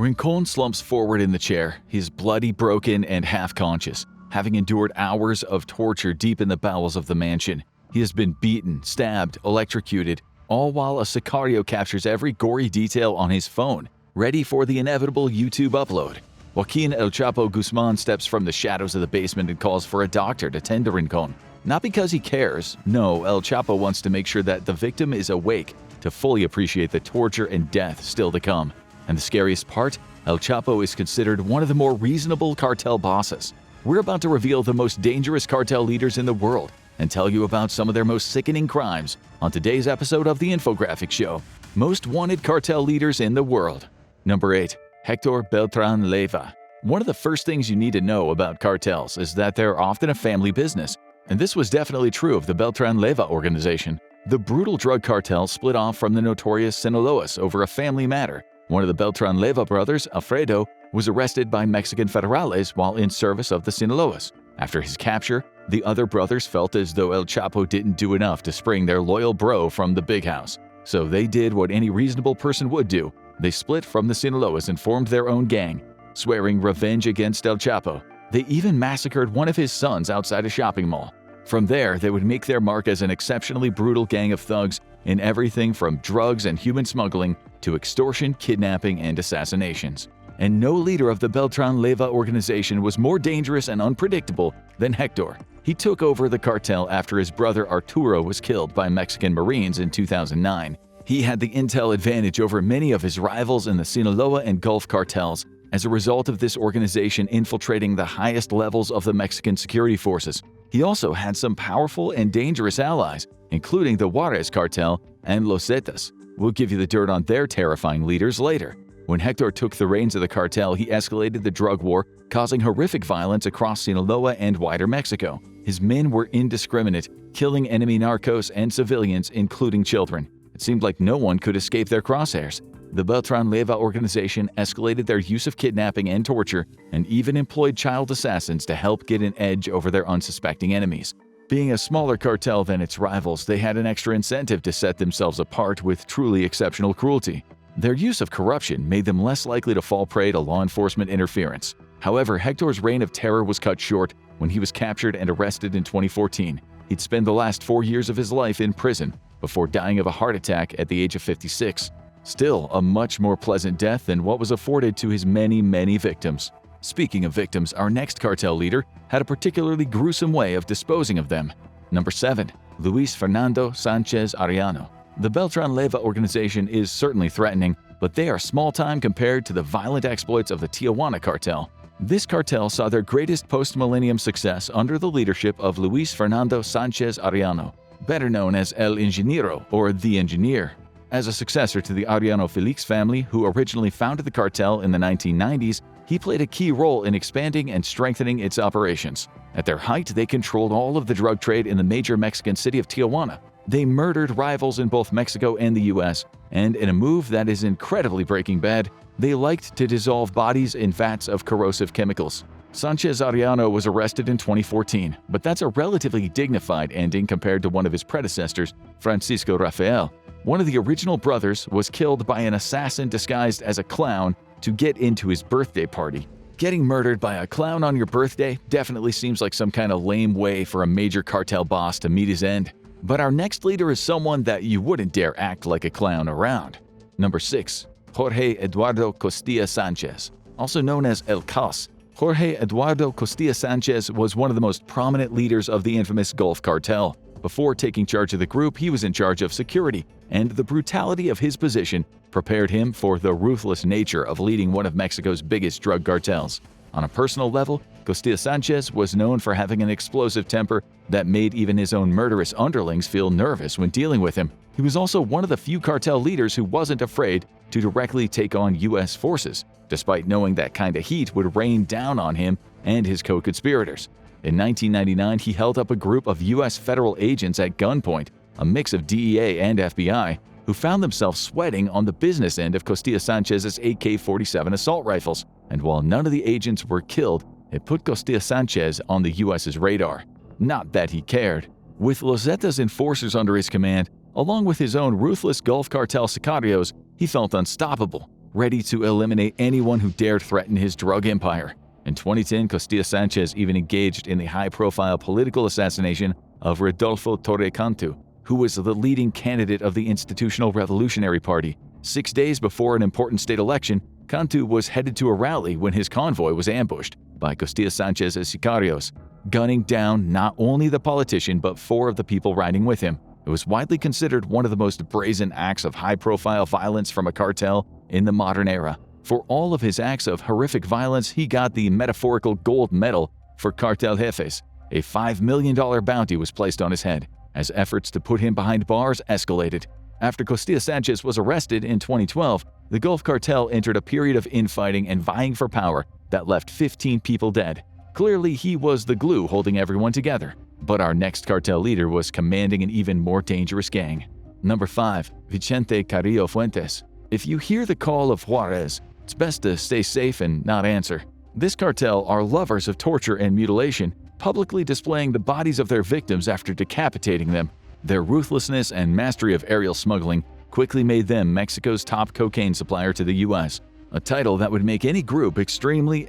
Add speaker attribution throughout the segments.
Speaker 1: Rincon slumps forward in the chair. He is bloody, broken, and half-conscious, having endured hours of torture deep in the bowels of the mansion. He has been beaten, stabbed, electrocuted, all while a sicario captures every gory detail on his phone, ready for the inevitable YouTube upload. Joaquin El Chapo Guzman steps from the shadows of the basement and calls for a doctor to tend to Rincon. Not because he cares. No, El Chapo wants to make sure that the victim is awake to fully appreciate the torture and death still to come. And the scariest part, El Chapo is considered one of the more reasonable cartel bosses. We're about to reveal the most dangerous cartel leaders in the world and tell you about some of their most sickening crimes on today's episode of the Infographic Show, Most Wanted Cartel Leaders in the World. Number 8. Hector Beltran Leyva. One of the first things you need to know about cartels is that they're often a family business. And this was definitely true of the Beltran Leyva organization. The brutal drug cartel split off from the notorious Sinaloas over a family matter. One of the Beltran Leyva brothers, Alfredo, was arrested by Mexican federales while in service of the Sinaloas. After his capture, the other brothers felt as though El Chapo didn't do enough to spring their loyal bro from the big house. So they did what any reasonable person would do. They split from the Sinaloas and formed their own gang, swearing revenge against El Chapo. They even massacred one of his sons outside a shopping mall. From there, they would make their mark as an exceptionally brutal gang of thugs in everything from drugs and human smuggling to extortion, kidnapping, and assassinations. And no leader of the Beltran Leyva organization was more dangerous and unpredictable than Hector. He took over the cartel after his brother Arturo was killed by Mexican Marines in 2009. He had the intel advantage over many of his rivals in the Sinaloa and Gulf cartels as a result of this organization infiltrating the highest levels of the Mexican security forces. He also had some powerful and dangerous allies, including the Juarez cartel and Los Zetas. We'll give you the dirt on their terrifying leaders later. When Hector took the reins of the cartel, he escalated the drug war, causing horrific violence across Sinaloa and wider Mexico. His men were indiscriminate, killing enemy narcos and civilians, including children. It seemed like no one could escape their crosshairs. The Beltran Leyva organization escalated their use of kidnapping and torture, and even employed child assassins to help get an edge over their unsuspecting enemies. Being a smaller cartel than its rivals, they had an extra incentive to set themselves apart with truly exceptional cruelty. Their use of corruption made them less likely to fall prey to law enforcement interference. However, Hector's reign of terror was cut short when he was captured and arrested in 2014. He'd spend the last 4 years of his life in prison before dying of a heart attack at the age of 56. Still, a much more pleasant death than what was afforded to his many victims. Speaking of victims, our next cartel leader had a particularly gruesome way of disposing of them. Number 7. Luis Fernando Sanchez Ariano. The Beltran Leyva organization is certainly threatening, but they are small-time compared to the violent exploits of the Tijuana cartel. This cartel saw their greatest post-millennium success under the leadership of Luis Fernando Sanchez Ariano, better known as El Ingeniero or the Engineer. As a successor to the Ariano Felix family, who originally founded the cartel in the 1990s, he played a key role in expanding and strengthening its operations. At their height, they controlled all of the drug trade in the major Mexican city of Tijuana. They murdered rivals in both Mexico and the US, and in a move that is incredibly Breaking Bad, they liked to dissolve bodies in vats of corrosive chemicals. Sanchez Ariano was arrested in 2014, but that's a relatively dignified ending compared to one of his predecessors, Francisco Rafael. One of the original brothers was killed by an assassin disguised as a clown to get into his birthday party. Getting murdered by a clown on your birthday definitely seems like some kind of lame way for a major cartel boss to meet his end. But our next leader is someone that you wouldn't dare act like a clown around. Number 6. Jorge Eduardo Costillia Sanchez. Also known as El Cas, Jorge Eduardo Costillia Sanchez was one of the most prominent leaders of the infamous Gulf Cartel. Before taking charge of the group, he was in charge of security, and the brutality of his position prepared him for the ruthless nature of leading one of Mexico's biggest drug cartels. On a personal level, Costillia Sanchez was known for having an explosive temper that made even his own murderous underlings feel nervous when dealing with him. He was also one of the few cartel leaders who wasn't afraid to directly take on U.S. forces, despite knowing that kind of heat would rain down on him and his co-conspirators. In 1999, he held up a group of U.S. federal agents at gunpoint, a mix of DEA and FBI, who found themselves sweating on the business end of Costillia Sanchez's AK-47 assault rifles. And while none of the agents were killed, it put Costillia Sanchez on the U.S.'s radar. Not that he cared. With Los Zetas enforcers under his command, along with his own ruthless Gulf Cartel sicarios, he felt unstoppable. ready to eliminate anyone who dared threaten his drug empire. In 2010, Costillia Sanchez even engaged in the high-profile political assassination of Rodolfo Torrecantu, who was the leading candidate of the Institutional Revolutionary Party. 6 days before an important state election, Cantu was headed to a rally when his convoy was ambushed by Costillia Sanchez's sicarios, gunning down not only the politician but 4 of the people riding with him. It was widely considered one of the most brazen acts of high-profile violence from a cartel in the modern era. For all of his acts of horrific violence, he got the metaphorical gold medal for Cartel Jefes. A $5 million bounty was placed on his head, as efforts to put him behind bars escalated. After Costillia Sanchez was arrested in 2012, the Gulf Cartel entered a period of infighting and vying for power that left 15 people dead. Clearly, he was the glue holding everyone together. But our next cartel leader was commanding an even more dangerous gang. Number 5. Vicente Kario Fuentes. If you hear the call of Juarez, it's best to stay safe and not answer. This cartel are lovers of torture and mutilation, publicly displaying the bodies of their victims after decapitating them. Their ruthlessness and mastery of aerial smuggling quickly made them Mexico's top cocaine supplier to the U.S., a title that would make any group extremely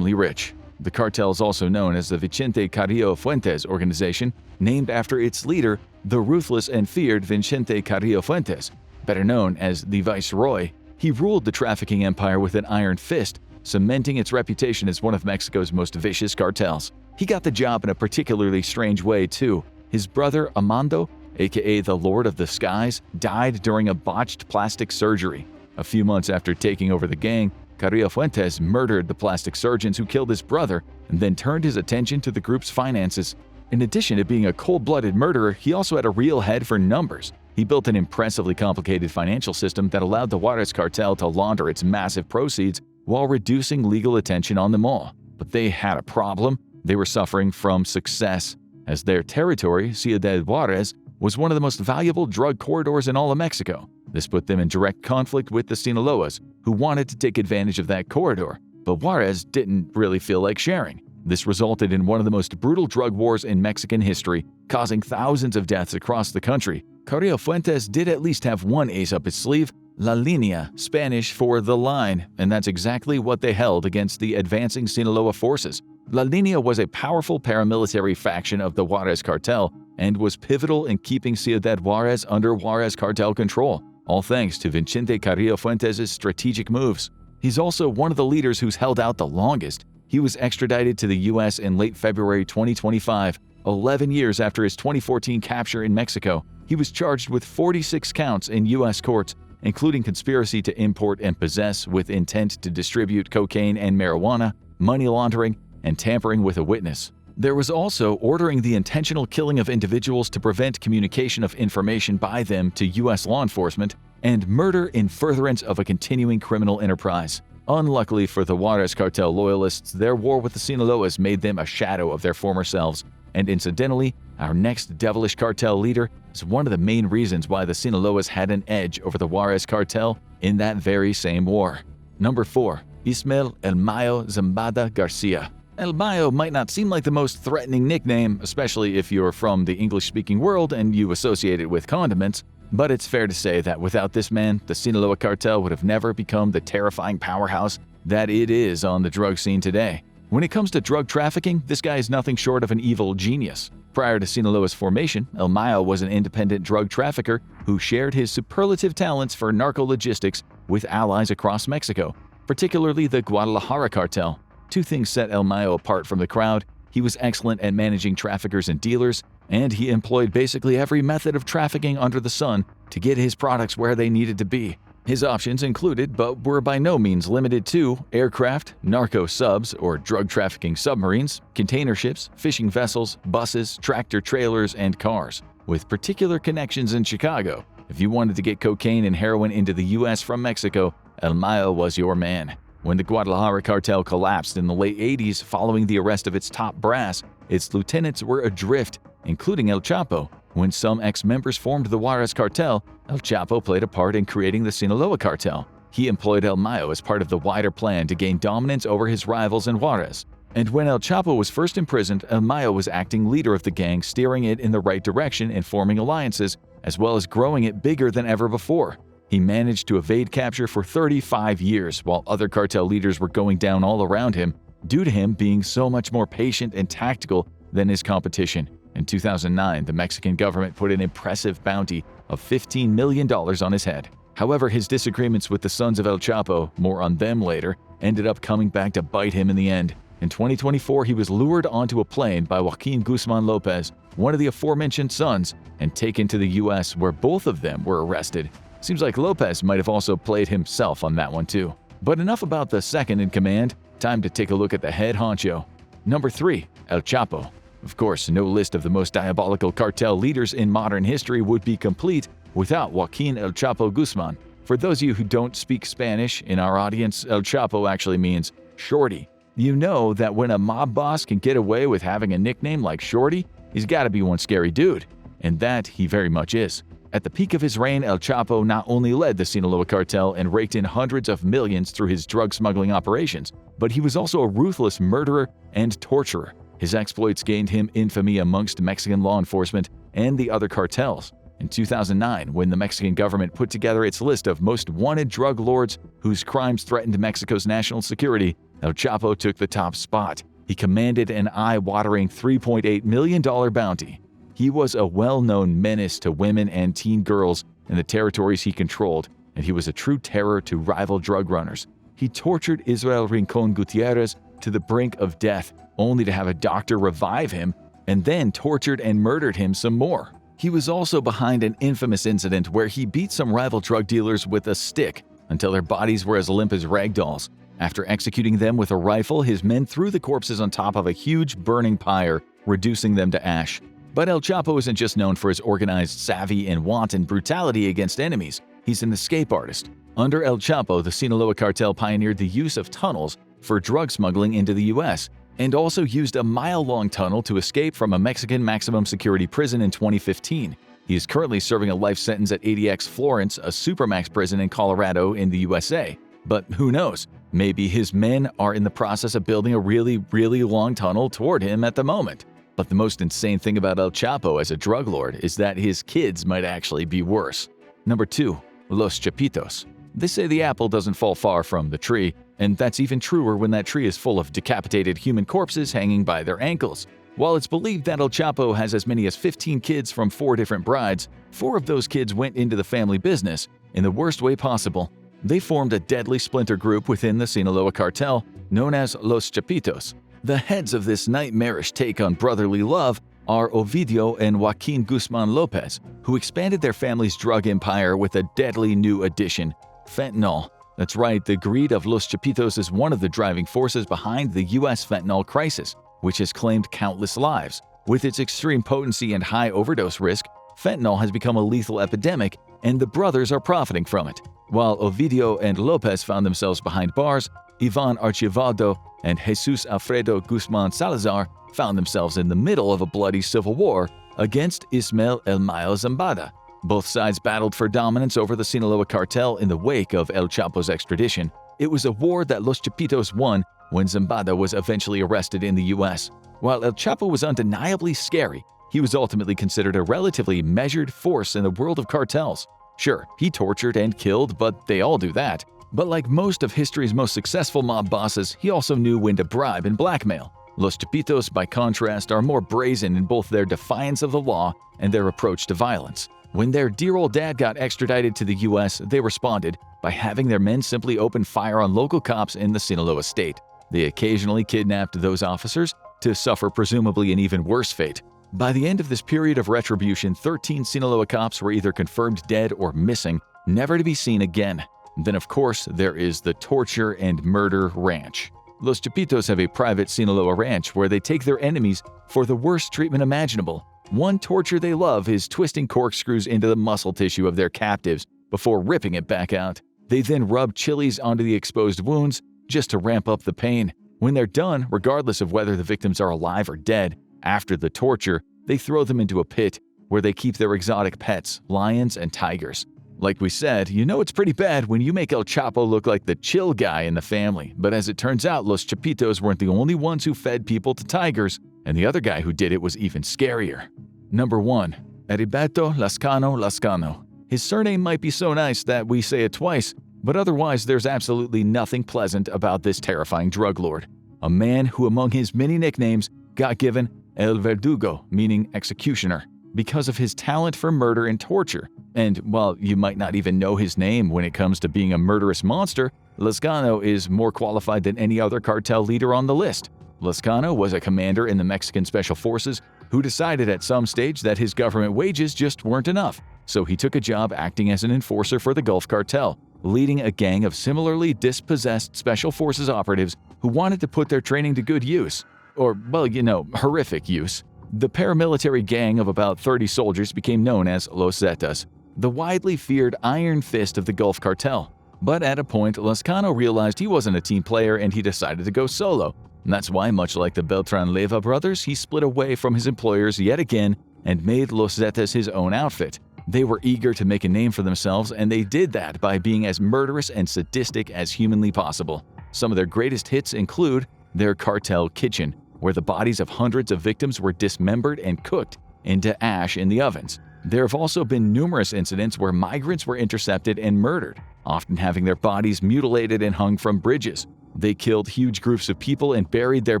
Speaker 1: rich. The cartel is also known as the Vicente Kario Fuentes organization, named after its leader, the ruthless and feared Vicente Kario Fuentes, better known as the Viceroy. He ruled the trafficking empire with an iron fist, cementing its reputation as one of Mexico's most vicious cartels. He got the job in a particularly strange way, too. His brother Armando, aka the Lord of the Skies, died during a botched plastic surgery. A few months after taking over the gang, Kario Fuentes murdered the plastic surgeons who killed his brother and then turned his attention to the group's finances. In addition to being a cold-blooded murderer, he also had a real head for numbers. He built an impressively complicated financial system that allowed the Juarez cartel to launder its massive proceeds while reducing legal attention on them all. But they had a problem. They were suffering from success, as their territory, Ciudad Juarez, was one of the most valuable drug corridors in all of Mexico. This put them in direct conflict with the Sinaloas, who wanted to take advantage of that corridor, but Juarez didn't really feel like sharing. This resulted in one of the most brutal drug wars in Mexican history, causing thousands of deaths across the country. Kario Fuentes did at least have one ace up his sleeve: La Línea, Spanish for the line, and that's exactly what they held against the advancing Sinaloa forces. La Línea was a powerful paramilitary faction of the Juarez cartel and was pivotal in keeping Ciudad Juarez under Juarez cartel control, all thanks to Vicente Kario Fuentes' strategic moves. He's also one of the leaders who's held out the longest. He was extradited to the U.S. in late February 2025, 11 years after his 2014 capture in Mexico. He was charged with 46 counts in U.S. courts, including conspiracy to import and possess with intent to distribute cocaine and marijuana, money laundering, and tampering with a witness. There was also ordering the intentional killing of individuals to prevent communication of information by them to U.S. law enforcement, and murder in furtherance of a continuing criminal enterprise. Unluckily for the Juarez cartel loyalists, their war with the Sinaloas made them a shadow of their former selves. And incidentally, our next devilish cartel leader is one of the main reasons why the Sinaloas had an edge over the Juarez cartel in that very same war. Number 4. Ismael Zambada Garcia. El Mayo might not seem like the most threatening nickname, especially if you're from the English-speaking world and you associate it with condiments, but it's fair to say that without this man, the Sinaloa cartel would have never become the terrifying powerhouse that it is on the drug scene today. When it comes to drug trafficking, this guy is nothing short of an evil genius. Prior to Sinaloa's formation, El Mayo was an independent drug trafficker who shared his superlative talents for narco-logistics with allies across Mexico, particularly the Guadalajara cartel. Two things set El Mayo apart from the crowd: he was excellent at managing traffickers and dealers, and he employed basically every method of trafficking under the sun to get his products where they needed to be. His options included, but were by no means limited to, aircraft, narco subs or drug trafficking submarines, container ships, fishing vessels, buses, tractor trailers, and cars, with particular connections in Chicago. If you wanted to get cocaine and heroin into the U.S. from Mexico, El Mayo was your man. When the Guadalajara cartel collapsed in the late 80s following the arrest of its top brass, its lieutenants were adrift, including El Chapo. When some ex-members formed the Juarez cartel, El Chapo played a part in creating the Sinaloa cartel. He employed El Mayo as part of the wider plan to gain dominance over his rivals in Juarez. And when El Chapo was first imprisoned, El Mayo was acting leader of the gang, steering it in the right direction and forming alliances, as well as growing it bigger than ever before. He managed to evade capture for 35 years while other cartel leaders were going down all around him due to him being so much more patient and tactical than his competition. In 2009, the Mexican government put an impressive bounty of $15 million on his head. However, his disagreements with the sons of El Chapo, more on them later, ended up coming back to bite him in the end. In 2024, he was lured onto a plane by Joaquin Guzman Lopez, one of the aforementioned sons, and taken to the US where both of them were arrested. Seems like Lopez might have also played himself on that one too. But enough about the second in command, time to take a look at the head honcho. Number 3. El Chapo. Of course, no list of the most diabolical cartel leaders in modern history would be complete without Joaquin El Chapo Guzman. For those of you who don't speak Spanish in our audience, El Chapo actually means shorty. You know that when a mob boss can get away with having a nickname like Shorty, he's got to be one scary dude. And that he very much is. At the peak of his reign, El Chapo not only led the Sinaloa cartel and raked in hundreds of millions through his drug smuggling operations, but he was also a ruthless murderer and torturer. His exploits gained him infamy amongst Mexican law enforcement and the other cartels. In 2009, when the Mexican government put together its list of most wanted drug lords whose crimes threatened Mexico's national security, El Chapo took the top spot. He commanded an eye-watering $3.8 million bounty. He was a well-known menace to women and teen girls in the territories he controlled, and he was a true terror to rival drug runners. He tortured Israel Rincon Gutierrez to the brink of death, only to have a doctor revive him, and then tortured and murdered him some more. He was also behind an infamous incident where he beat some rival drug dealers with a stick until their bodies were as limp as rag dolls. After executing them with a rifle, his men threw the corpses on top of a huge burning pyre, reducing them to ash. But El Chapo isn't just known for his organized savvy and wanton brutality against enemies. He's an escape artist. Under El Chapo, the Sinaloa cartel pioneered the use of tunnels for drug smuggling into the U.S., and also used a mile-long tunnel to escape from a Mexican maximum security prison in 2015. He is currently serving a life sentence at ADX Florence, a supermax prison in Colorado in the USA. But who knows? Maybe his men are in the process of building a really long tunnel toward him at the moment. But the most insane thing about El Chapo as a drug lord is that his kids might actually be worse. Number 2. Los Chapitos. They say the apple doesn't fall far from the tree, and that's even truer when that tree is full of decapitated human corpses hanging by their ankles. While it's believed that El Chapo has as many as 15 kids from 4 different brides, 4 of those kids went into the family business in the worst way possible. They formed a deadly splinter group within the Sinaloa cartel known as Los Chapitos. The heads of this nightmarish take on brotherly love are Ovidio and Joaquin Guzman Lopez, who expanded their family's drug empire with a deadly new addition, fentanyl. That's right, the greed of Los Chapitos is one of the driving forces behind the U.S. fentanyl crisis, which has claimed countless lives. With its extreme potency and high overdose risk, fentanyl has become a lethal epidemic, and the brothers are profiting from it. While Ovidio and Lopez found themselves behind bars, Ivan Archivaldo and Jesus Alfredo Guzman Salazar found themselves in the middle of a bloody civil war against Ismael Zambada. Both sides battled for dominance over the Sinaloa cartel in the wake of El Chapo's extradition. It was a war that Los Chapitos won when Zambada was eventually arrested in the U.S. While El Chapo was undeniably scary, he was ultimately considered a relatively measured force in the world of cartels. Sure, he tortured and killed, but they all do that. But like most of history's most successful mob bosses, he also knew when to bribe and blackmail. Los Chapitos, by contrast, are more brazen in both their defiance of the law and their approach to violence. When their dear old dad got extradited to the U.S., they responded by having their men simply open fire on local cops in the Sinaloa state. They occasionally kidnapped those officers to suffer presumably an even worse fate. By the end of this period of retribution, 13 Sinaloa cops were either confirmed dead or missing, never to be seen again. Then, of course, there is the Torture and Murder Ranch. Los Chapitos have a private Sinaloa ranch where they take their enemies for the worst treatment imaginable. One torture they love is twisting corkscrews into the muscle tissue of their captives before ripping it back out. They then rub chilies onto the exposed wounds just to ramp up the pain. When they're done, regardless of whether the victims are alive or dead, after the torture, they throw them into a pit where they keep their exotic pets, lions and tigers. Like we said, you know it's pretty bad when you make El Chapo look like the chill guy in the family, but as it turns out, Los Chapitos weren't the only ones who fed people to tigers, and the other guy who did it was even scarier. Number 1. Heriberto Lascano. His surname might be so nice that we say it twice, but otherwise there's absolutely nothing pleasant about this terrifying drug lord. A man who among his many nicknames got given El Verdugo, meaning executioner, because of his talent for murder and torture. And while you might not even know his name when it comes to being a murderous monster, Lasano is more qualified than any other cartel leader on the list. Lasano was a commander in the Mexican Special Forces who decided at some stage that his government wages just weren't enough, so he took a job acting as an enforcer for the Gulf Cartel, leading a gang of similarly dispossessed Special Forces operatives who wanted to put their training to good use. Or, well, horrific use. The paramilitary gang of about 30 soldiers became known as Los Zetas, the widely feared iron fist of the Gulf Cartel. But at a point, Lascano realized he wasn't a team player and he decided to go solo. And that's why, much like the Beltran Leyva brothers, he split away from his employers yet again and made Los Zetas his own outfit. They were eager to make a name for themselves, and they did that by being as murderous and sadistic as humanly possible. Some of their greatest hits include their cartel kitchen, where the bodies of hundreds of victims were dismembered and cooked into ash in the ovens. There have also been numerous incidents where migrants were intercepted and murdered, often having their bodies mutilated and hung from bridges. They killed huge groups of people and buried their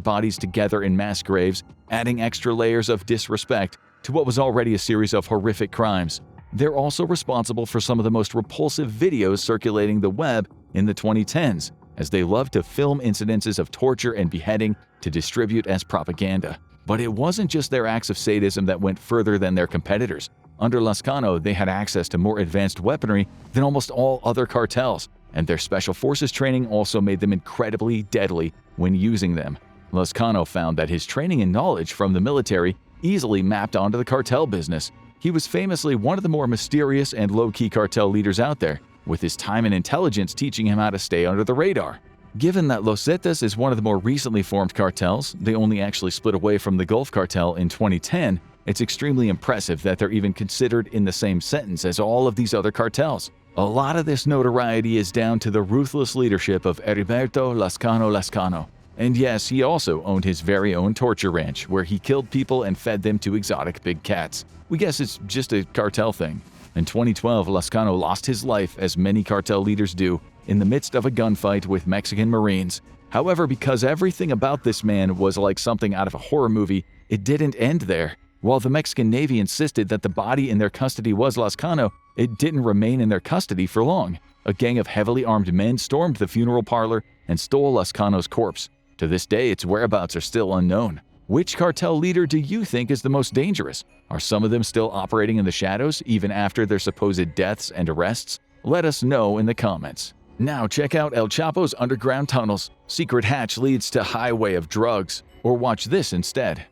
Speaker 1: bodies together in mass graves, adding extra layers of disrespect to what was already a series of horrific crimes. They're also responsible for some of the most repulsive videos circulating the web in the 2010s, as they loved to film incidences of torture and beheading to distribute as propaganda. But it wasn't just their acts of sadism that went further than their competitors. Under Lascano, they had access to more advanced weaponry than almost all other cartels, and their special forces training also made them incredibly deadly when using them. Lascano found that his training and knowledge from the military easily mapped onto the cartel business. He was famously one of the more mysterious and low-key cartel leaders out there, with his time and intelligence teaching him how to stay under the radar. Given that Los Zetas is one of the more recently formed cartels, they only actually split away from the Gulf Cartel in 2010, it's extremely impressive that they're even considered in the same sentence as all of these other cartels. A lot of this notoriety is down to the ruthless leadership of Heriberto Lascano. And yes, he also owned his very own torture ranch, where he killed people and fed them to exotic big cats. We guess it's just a cartel thing. In 2012, Lascano lost his life, as many cartel leaders do, in the midst of a gunfight with Mexican Marines. However, because everything about this man was like something out of a horror movie, it didn't end there. While the Mexican Navy insisted that the body in their custody was Lascano, it didn't remain in their custody for long. A gang of heavily armed men stormed the funeral parlor and stole Lascano's corpse. To this day, its whereabouts are still unknown. Which cartel leader do you think is the most dangerous? Are some of them still operating in the shadows even after their supposed deaths and arrests? Let us know in the comments. Now check out El Chapo's underground tunnels. Secret hatch leads to highway of drugs. Or watch this instead.